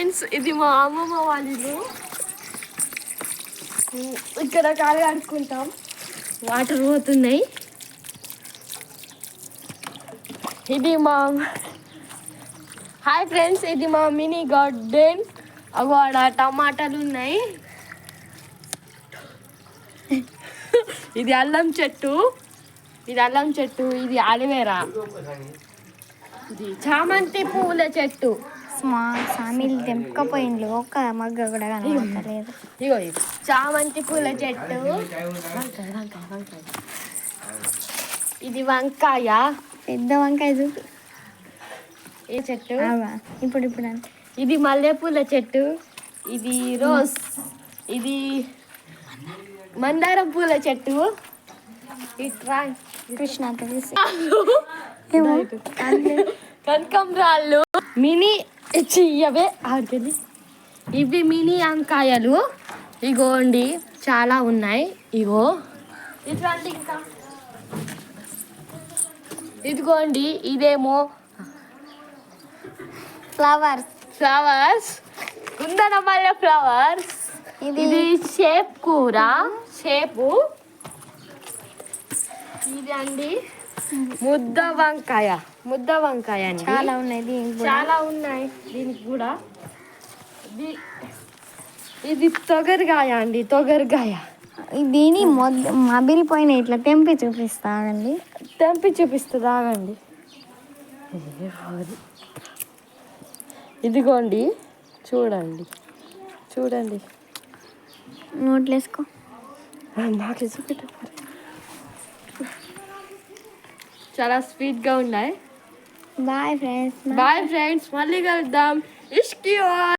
Friends, ఇది మా అమ్మమ్మ వాళ్ళ ఇల్లు. ఇక్కడ కాలు కడుక్కుంటాం, వాటర్ పోతున్నాయి. ఇది మా హాయ్ ఫ్రెండ్స్, ఇది మా మినీ గార్డెన్. అగో ఆడ టమాటాలు ఉన్నాయి. ఇది అల్లం చెట్టు, ఇది అలోవెరా. ఇది చామంతి పూల చెట్టు. సామిల్ తెంపకపోయింది, ఒక్క మగ్గ కూడా కనబడలేదు. ఇగో ఇది చామంతి పూల చెట్టు. ఇది వంకాయ, పెద్ద వంకాయ చూపి. ఏ చెట్టు? ఇప్పుడు ఇది మల్లెపూల చెట్టు. ఇది రోజ్, ఇది మందారం పూల చెట్టు. ఇట్రా కృష్ణ తెలిసి కనకంబరాళ్ళు. మినీ ఇవే ఆడుతుంది. ఇవి మినీ వంకాయలు. ఇగోండి చాలా ఉన్నాయి. ఇగో ఇట్లాంటి ఇంకా ఇదిగోండి, ఇదేమో ఫ్లవర్స్ కుందన మల్లె ఫ్లవర్స్. ఇది షేప్ కూర, షేపు. ఇది అండి ముద్ద వంకాయ అండి. చాలా ఉన్నాయి, చాలా ఉన్నాయి దీనికి కూడా. ఇది తొగరికాయ అండి, తొగరికాయ. దీని మబిలిపోయిన ఇట్లా తెంపి చూపిస్తానండి. ఆగండి. ఇదిగోండి, చూడండి. నోట్లేసుకో. నాకు చూపెట్టారు. చాలా స్వీట్గా ఉన్నాయి. బాయ్ ఫ్రెండ్స్, మళ్ళీ కలుద్దాం. ఇష్కి.